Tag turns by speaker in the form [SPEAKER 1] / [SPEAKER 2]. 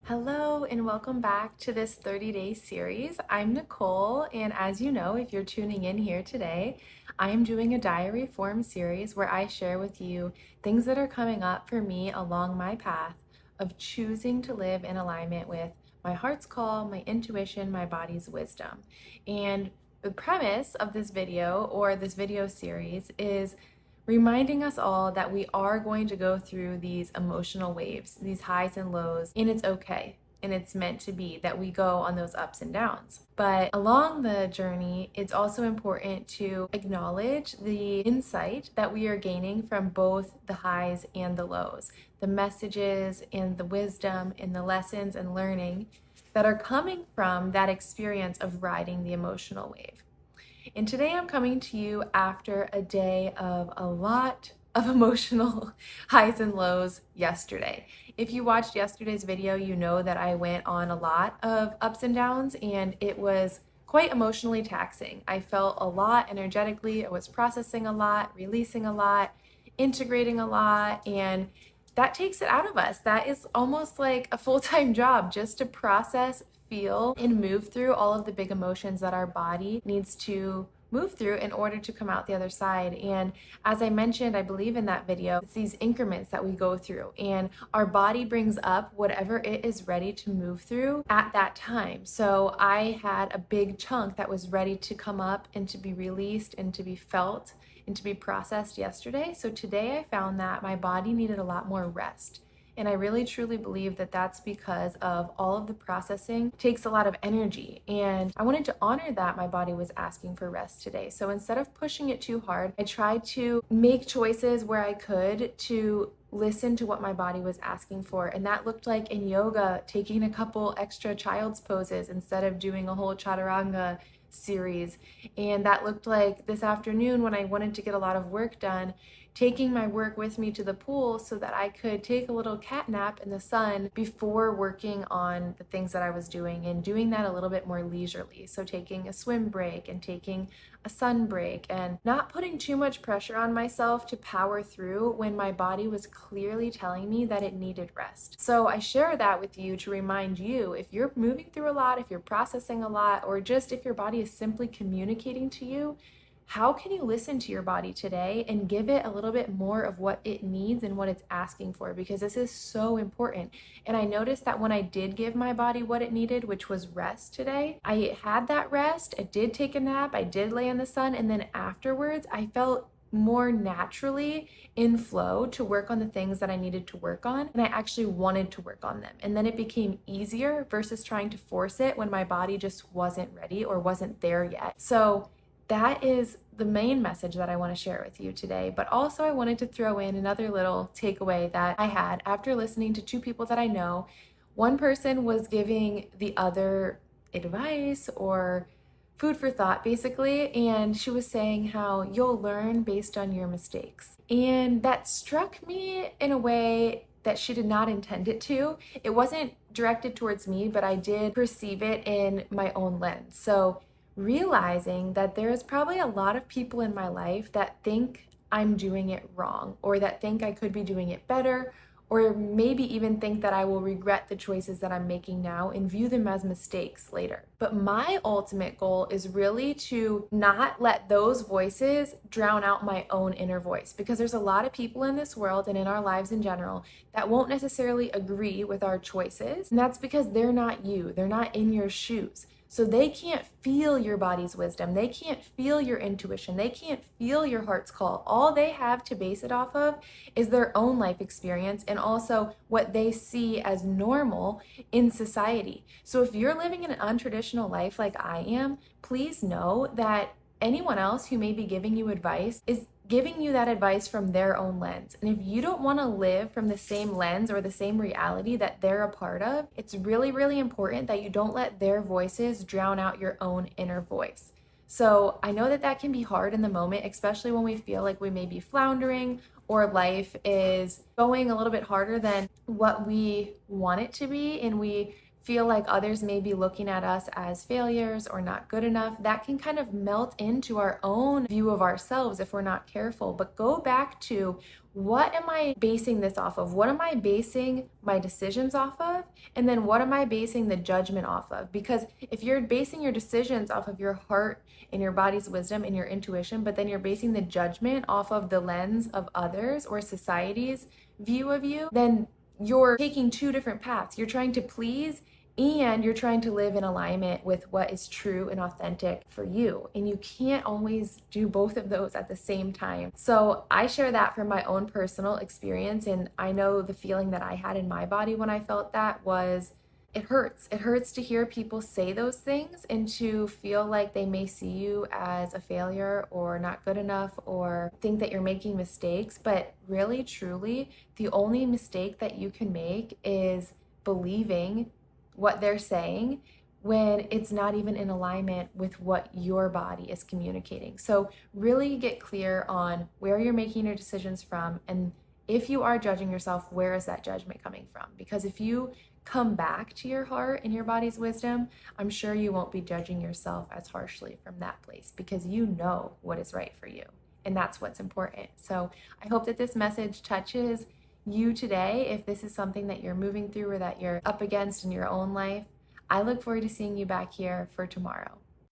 [SPEAKER 1] Hello and welcome back to this 30-day series. I'm Nicole, and as you know, if you're tuning in here today, I am doing a diary form series where I share with you things that are coming up for me along my path of choosing to live in alignment with my heart's call, my intuition, my body's wisdom. And the premise of this video or this video series is reminding us all that we are going to go through these emotional waves, these highs and lows, and it's okay. And it's meant to be that we go on those ups and downs. But along the journey, it's also important to acknowledge the insight that we are gaining from both the highs and the lows, the messages and the wisdom and the lessons and learning that are coming from that experience of riding the emotional wave. And today I'm coming to you after a day of a lot of emotional highs and lows yesterday. If you watched yesterday's video, you know that I went on a lot of ups and downs, and it was quite emotionally taxing. I felt a lot energetically. I was processing a lot, releasing a lot, integrating a lot, and that takes it out of us. That is almost like a full-time job just to process, feel, and move through all of the big emotions that our body needs to move through in order to come out the other side. And as I mentioned, I believe in that video, it's these increments that we go through, and our body brings up whatever it is ready to move through at that time. So I had a big chunk that was ready to come up and to be released and to be felt and to be processed yesterday. So today I found that my body needed a lot more rest. And I really truly believe that that's because of all of the processing takes a lot of energy. And I wanted to honor that my body was asking for rest today. So instead of pushing it too hard, I tried to make choices where I could to listen to what my body was asking for. And that looked like in yoga, taking a couple extra child's poses instead of doing a whole chaturanga series. And that looked like this afternoon when I wanted to get a lot of work done, taking my work with me to the pool so that I could take a little cat nap in the sun before working on the things that I was doing, and doing that a little bit more leisurely. So taking a swim break and taking a sun break and not putting too much pressure on myself to power through when my body was clearly telling me that it needed rest. So I share that with you to remind you, if you're moving through a lot, if you're processing a lot, or just if your body is simply communicating to you, how can you listen to your body today and give it a little bit more of what it needs and what it's asking for? Because this is so important. And I noticed that when I did give my body what it needed, which was rest today, I had that rest. I did take a nap. I did lay in the sun. And then afterwards, I felt more naturally in flow to work on the things that I needed to work on, and I actually wanted to work on them. And then it became easier versus trying to force it when my body just wasn't ready or wasn't there yet. So that is the main message that I want to share with you today. But also I wanted to throw in another little takeaway that I had after listening to two people that I know. One person was giving the other advice or food for thought, basically, and she was saying how you'll learn based on your mistakes. And that struck me in a way that she did not intend it to. It wasn't directed towards me, but I did perceive it in my own lens. So realizing that there is probably a lot of people in my life that think I'm doing it wrong, or that think I could be doing it better, or maybe even think that I will regret the choices that I'm making now and view them as mistakes later. But my ultimate goal is really to not let those voices drown out my own inner voice, because there's a lot of people in this world and in our lives in general that won't necessarily agree with our choices, and that's because they're not you. They're not in your shoes. So they can't feel your body's wisdom. They can't feel your intuition. They can't feel your heart's call. All they have to base it off of is their own life experience and also what they see as normal in society. So if you're living in an untraditional life like I am, please know that anyone else who may be giving you advice is giving you that advice from their own lens. And if you don't want to live from the same lens or the same reality that they're a part of, it's really, really important that you don't let their voices drown out your own inner voice. So I know that that can be hard in the moment, especially when we feel like we may be floundering or life is going a little bit harder than what we want it to be, and we feel like others may be looking at us as failures or not good enough, that can kind of melt into our own view of ourselves if we're not careful. But go back to, what am I basing this off of? What am I basing my decisions off of? And then what am I basing the judgment off of? Because if you're basing your decisions off of your heart and your body's wisdom and your intuition, but then you're basing the judgment off of the lens of others or society's view of you, then you're taking two different paths. You're trying to please and you're trying to live in alignment with what is true and authentic for you. And you can't always do both of those at the same time. So I share that from my own personal experience. And I know the feeling that I had in my body when I felt that was, it hurts. It hurts to hear people say those things and to feel like they may see you as a failure or not good enough or think that you're making mistakes. But really, truly, the only mistake that you can make is believing what they're saying when it's not even in alignment with what your body is communicating. So really get clear on where you're making your decisions from, and if you are judging yourself, where is that judgment coming from? Because if you come back to your heart and your body's wisdom, I'm sure you won't be judging yourself as harshly from that place, because you know what is right for you, and that's what's important. So I hope that this message touches you today, if this is something that you're moving through or that you're up against in your own life. I look forward to seeing you back here for tomorrow.